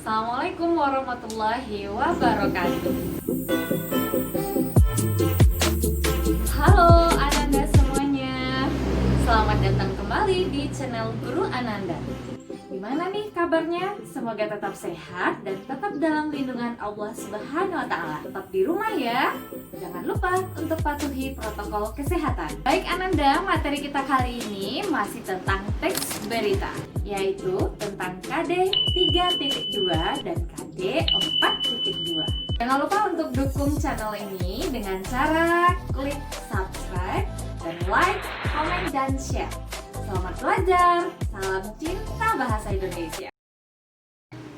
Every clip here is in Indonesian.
Assalamualaikum warahmatullahi wabarakatuh. Halo Ananda semuanya, selamat datang kembali di channel Guru Ananda. Gimana nih kabarnya? Semoga tetap sehat dan tetap dalam lindungan Allah Subhanahu wa Ta'ala. Tetap di rumah ya. Jangan lupa untuk patuhi protokol kesehatan. Baik Ananda, materi kita kali ini masih tentang teks berita, yaitu tentang KD 3.2 dan KD 4.2. Jangan lupa untuk dukung channel ini dengan cara klik subscribe dan like, komen, dan share. Selamat belajar, salam cinta bahasa Indonesia.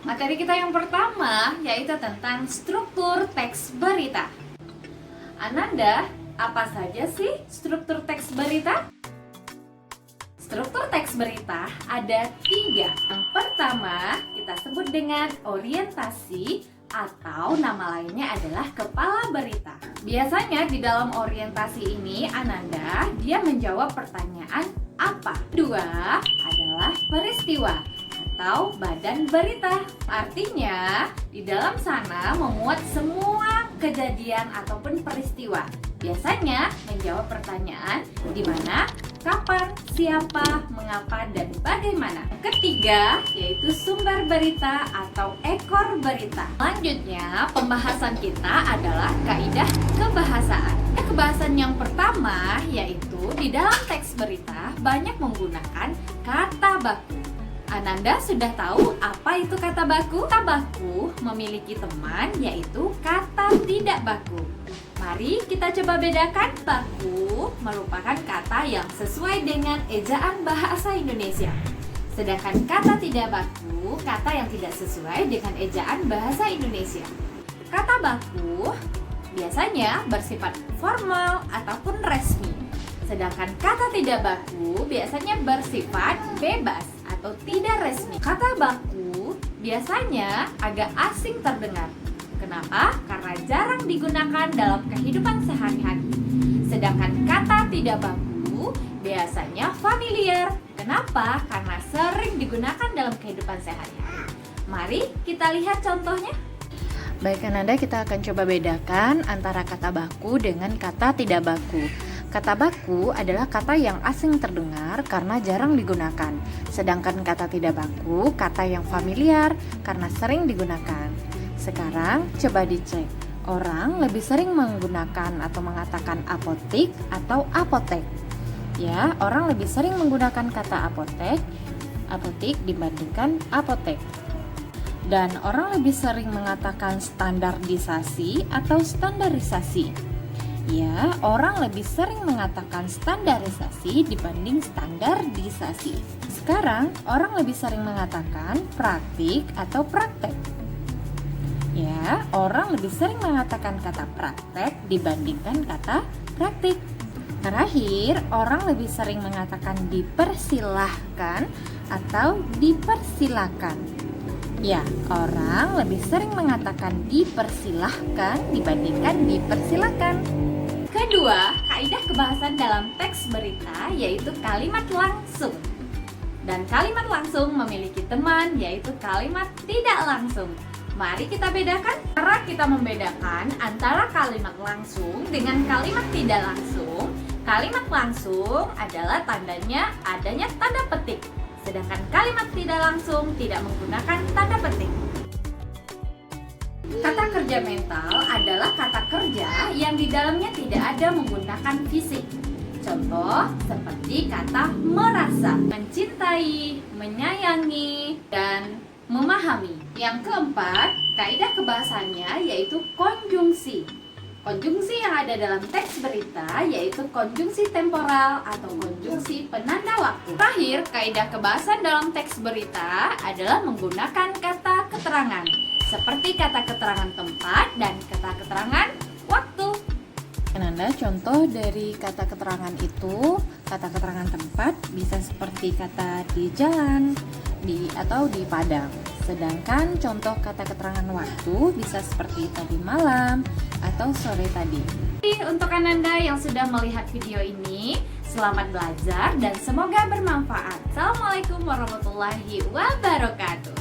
Materi kita yang pertama yaitu tentang struktur teks berita. Ananda, apa saja sih struktur teks berita? Struktur teks berita ada 3. Yang pertama kita sebut dengan orientasi atau nama lainnya adalah kepala berita. Biasanya di dalam orientasi ini Ananda dia menjawab pertanyaan apa. Kedua adalah peristiwa atau badan berita. Artinya di dalam sana memuat semua kejadian ataupun peristiwa. Biasanya menjawab pertanyaan di mana, kapan, siapa, mengapa, dan bagaimana. Ketiga yaitu sumber berita atau ekor berita. Selanjutnya pembahasan kita adalah kaidah kebahasaan. Kebahasaan yang pertama yaitu di dalam teks berita banyak menggunakan kata baku. Ananda sudah tahu apa itu kata baku? Kata baku memiliki teman yaitu kata tidak baku. Mari kita coba bedakan. Baku merupakan kata yang sesuai dengan ejaan bahasa Indonesia. Sedangkan kata tidak baku, kata yang tidak sesuai dengan ejaan bahasa Indonesia. Kata baku biasanya bersifat formal ataupun resmi. Sedangkan kata tidak baku biasanya bersifat bebas atau tidak resmi. Kata baku biasanya agak asing terdengar. Kenapa? Karena jarang digunakan dalam kehidupan sehari-hari. Sedangkan kata tidak baku biasanya familiar. Kenapa? Karena sering digunakan dalam kehidupan sehari-hari. Mari kita lihat contohnya. Baik Ananda, kita akan coba bedakan antara kata baku dengan kata tidak baku. Kata baku adalah kata yang asing terdengar karena jarang digunakan. Sedangkan kata tidak baku, kata yang familiar karena sering digunakan. Sekarang coba dicek. Orang lebih sering menggunakan atau mengatakan apotik atau apotek. Ya, orang lebih sering menggunakan kata apotik dibandingkan apotek. Dan orang lebih sering mengatakan standarisasi atau standarisasi. Ya, orang lebih sering mengatakan standarisasi dibanding standarisasi. Sekarang, orang lebih sering mengatakan praktik atau praktek. Ya, orang lebih sering mengatakan kata praktek dibandingkan kata praktik. Terakhir, orang lebih sering mengatakan dipersilahkan atau dipersilakan. Ya, orang lebih sering mengatakan dipersilahkan dibandingkan dipersilakan. Kedua, kaidah kebahasan dalam teks berita yaitu kalimat langsung. Dan kalimat langsung memiliki teman yaitu kalimat tidak langsung. Mari kita bedakan. Cara kita membedakan antara kalimat langsung dengan kalimat tidak langsung. Kalimat langsung adalah tandanya adanya tanda petik. Sedangkan kalimat tidak langsung tidak menggunakan tanda petik. Kata kerja mental adalah kata kerja yang di dalamnya tidak ada menggunakan fisik. Contoh seperti kata merasa, mencintai, menyayangi, dan memahami. Yang keempat, kaidah kebahasannya yaitu konjungsi. Konjungsi yang ada dalam teks berita yaitu konjungsi temporal atau konjungsi penanda waktu. Terakhir, kaidah kebahasan dalam teks berita adalah menggunakan kata keterangan seperti kata keterangan tempat dan kata keterangan waktu. Ananda, contoh dari kata keterangan itu, kata keterangan tempat bisa seperti kata di jalan, atau di padang. Sedangkan contoh kata keterangan waktu bisa seperti tadi malam atau sore tadi. Untuk Ananda yang sudah melihat video ini, selamat belajar dan semoga bermanfaat. Assalamualaikum warahmatullahi wabarakatuh.